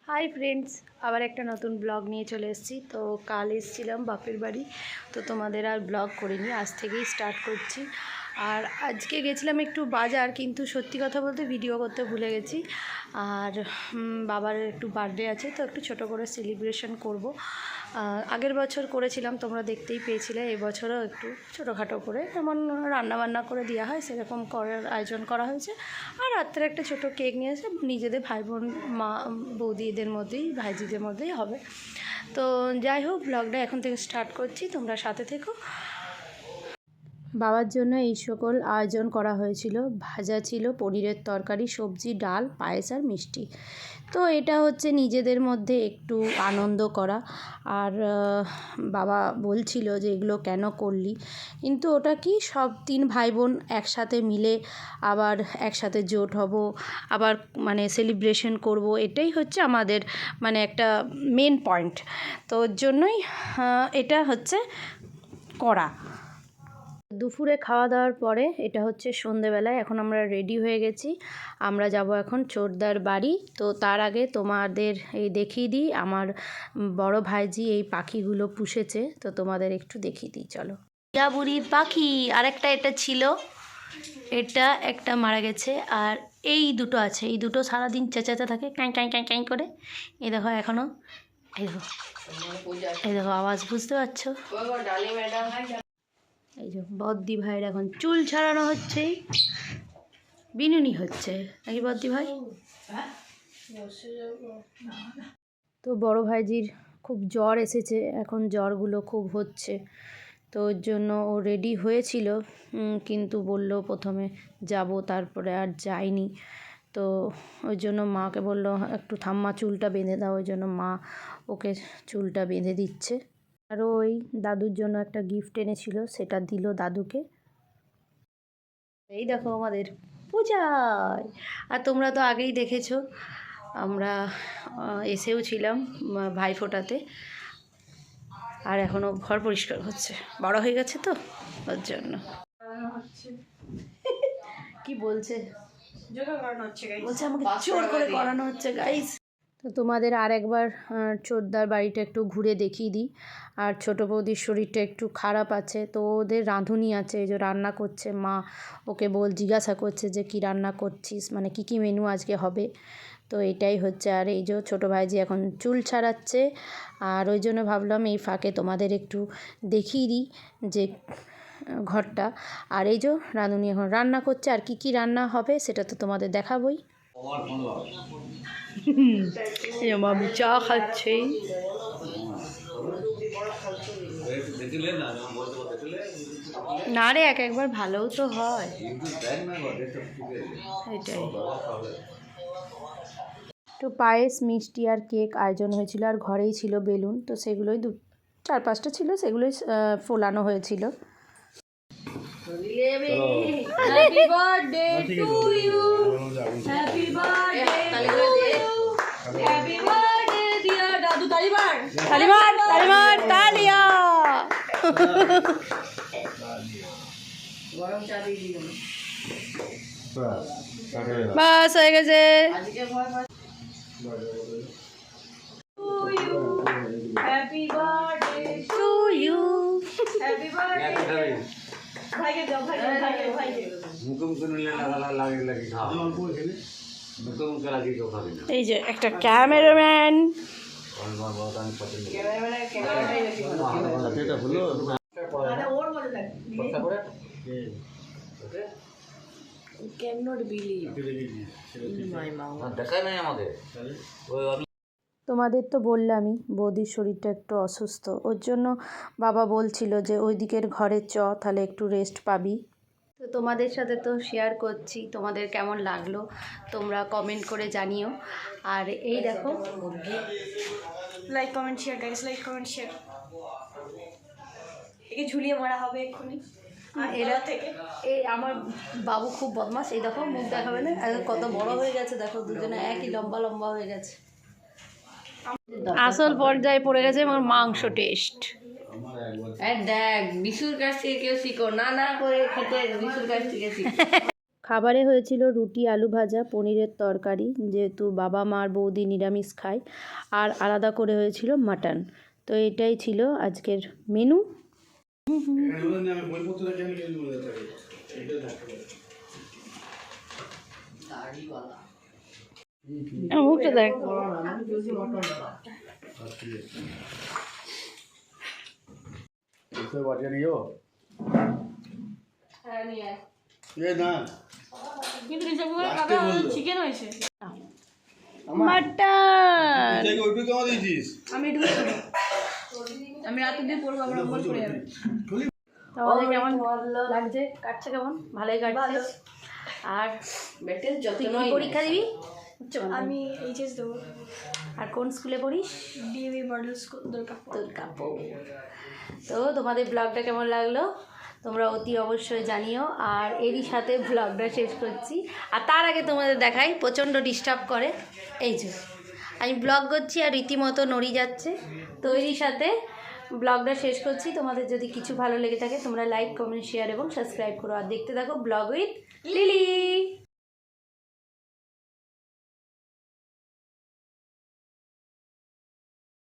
Hi friends, আবার একটা নতুন ব্লগ নিয়ে চলে এসেছি। তো কাল এসেছিলাম বাপের বাড়ি, তো তোমাদের আর ব্লগ করিনি, আজ থেকেই স্টার্ট করছি। আর আজকে গেছিলাম একটু বাজার, কিন্তু সত্যি কথা বলতে ভিডিও করতে ভুলে গেছি। আর বাবার একটু বার্থডে আছে, তো একটু ছোট করে সেলিব্রেশন করব। আগের বছর করেছিলাম, তোমরা দেখতেই পেয়েছিলে। এবছরও একটু ছোটোখাটো করে যেমন রান্নাবান্না করে দেওয়া হয় সেরকম করার আয়োজন করা হয়েছে। আর রাত্রে একটা ছোট কেক নিয়ে এসে নিজেদের ভাই বোন, মা, বৌদিদের মধ্যেই, ভাইজিদের মধ্যেই হবে। তো যাই হোক, ব্লগটা এখন থেকে স্টার্ট করছি, তোমরা সাথে থেকো। বাবার জন্য এই সকল আয়োজন করা হয়েছিল। ভাজা ছিল, পনিরের তরকারি, সবজি, ডাল, পায়েস আর মিষ্টি। তো এটা হচ্ছে নিজেদের মধ্যে একটু আনন্দ করা। আর বাবা বলছিল যে এগুলো কেন করলি, কিন্তু ওটা কি সব 3 ভাই বোন একসাথে মিলে আবার একসাথে জোট হব, আবার মানে সেলিব্রেশন করব, এটাই হচ্ছে আমাদের মানে একটা মেন পয়েন্ট। তো ওর জন্যই এটা হচ্ছে করা। দুপুরে খাওয়া দাওয়ার পরে এটা হচ্ছে সন্ধেবেলায়, এখন আমরা রেডি হয়ে গেছি। আমরা যাব এখন ছোটদার বাড়ি। তো তার আগে তোমাদের এই দেখিয়ে দিই, আমার বড় ভাইজি এই পাখিগুলো পুষেছে, তো তোমাদের একটু দেখিয়ে দিই, চলো। টিয়া বুড়ির পাখি আরেকটা এটা ছিল, এটা একটা মারা গেছে, আর এই দুটো আছে। এই দুটো সারাদিন চেঁচাতে থাকে, ক্যাঁ ক্যাঁ ক্যাঁ ক্যাঁ করে। এই দেখো এখনও, এই দেখো আওয়াজ, বুঝতে পারছো? এই যে বদ্দি ভাইয়ের এখন চুল ছাড়ানো হচ্ছে, বিনুনি হচ্ছে নাকি বদ্দি ভাই? তো বড় ভাইজির খুব জ্বর এসেছে, এখন জ্বরগুলো খুব হচ্ছে। তো ওর জন্য ও রেডি হয়েছিল, কিন্তু বলল প্রথমে যাব, তারপরে আর যায়নি। তো ওই জন্য মাকে বললো একটু থাম্মা, চুলটা বেঁধে দাও। ওই জন্য মা ওকে চুলটা বেঁধে দিচ্ছে। আর ওই দাদুর জন্য একটা গিফট এনেছিল, সেটা দিল দাদুকে। এই দেখো আমাদের পূজায়। আর তোমরা তো আগেই দেখেছো, আমরা এসেও ছিলাম ভাইফোঁটাতে। আর এখনও ঘর পরিষ্কার হচ্ছে, বড় হয়ে গেছে তো ওর জন্য। কি বলছে, বলছে আমাকে জোর করে করানো হচ্ছে গাইস। তো তোমাদের আর একবার ছোটদার বাড়িটা একটু ঘুরে দেখিয়ে দিই। আর ছোটো বৌদির শরীরটা একটু খারাপ আছে, তো ওদের রাঁধুনি আছে, এই যে রান্না করছে মা, ওকে জিজ্ঞাসা করছে যে কি রান্না করছিস, মানে কি মেনু আজকে হবে। তো এটাই হচ্ছে। আর এই যে ছোটো ভাইজি এখন চুল ছাড়াচ্ছে। আর ওই জন্য ভাবলাম এই ফাঁকে তোমাদের একটু দেখিয়ে দিই যে ঘরটা। আর এই যে রাঁধুনি এখন রান্না করছে, আর কি রান্না হবে সেটা তো তোমাদের দেখাবই। মামি চা খাচ্ছে। না রে, একবার ভালোও তো হয়, এটাই। তো পায়েস, মিষ্টি আর কেক আয়োজন হয়েছিল, আর ঘরেই ছিল বেলুন, তো সেগুলোই 4-5টা ছিল, সেগুলোই ফোলানো হয়েছিল। Happy birthday to you, happy birthday to you, happy birthday dear দাদু। তালিমার তালিমার তালিমার তালিয়া। বাস হয়ে গেছে। Happy birthday to you, happy birthday. এই যে একটা ক্যামেরাম্যান, তোমাদের তো বললামই বৌদির শরীরটা একটু অসুস্থ, ওর জন্য বাবা বলছিল যে ওই দিকের ঘরে তাহলে একটু রেস্ট পাবি। তো তোমাদের সাথে তো শেয়ার করছি, তোমাদের কেমন লাগলো তোমরা কমেন্ট করে জানিও। আর এই দেখো, like comment share guys, like comment share. একে ঝুলিয়ে মারা হবে এক্ষুনি। আর এরা থেকে এই আমার বাবু খুব বদমাস। এই দেখো মুখ দেখাবে না, কত বড় হয়ে গেছে দেখো, দুজনে একই লম্বা লম্বা হয়ে গেছে। আসল পর্যায়ে পড়ে গেছে আমার মাংস টেস্ট। দেখ বিশুর কাছ থেকে কেউ শিখো, না করে খেতে বিশুর কাছ থেকে শিখো। খাবারে হয়েছিল রুটি, আলু ভাজা, পনিরের তরকারি, যেহেতু বাবা মার বৌদি নিরামিষ খায়, আর আলাদা করে হয়েছিল মাটন। তো এটাই ছিল আজকের মেনু। মুখটা দেখ। কিন্তু চিকেন হয়েছে মাটন। আমি রাতে দিয়ে পড়বো আবার অম্বল করে যাবে তোমাদের কেমন লাগছে? কাটছে কেমন? ভালোই কাটছে। আর তুই কি পরীক্ষা দিবি? আমি এইচএস দেবো আর কোন স্কুলে পড়িস? DAV model school Durgapur. তো তোমাদের ব্লগটা কেমন লাগলো তোমরা অতি অবশ্যই জানিও। আর এরই সাথে ব্লগটা শেষ করছি। আর তার আগে তোমাদের দেখাই, প্রচণ্ড ডিস্টার্ব করে এই যে আমি ব্লগ করছি আর রীতিমতো নড়ি যাচ্ছে। তো এরই সাথে ব্লগটা শেষ করছি। তোমাদের যদি কিছু ভালো লেগে থাকে তোমরা লাইক, কমেন্ট, শেয়ার এবং সাবস্ক্রাইব করো। আর দেখতে থাকো ব্লগ উইথ লিলি।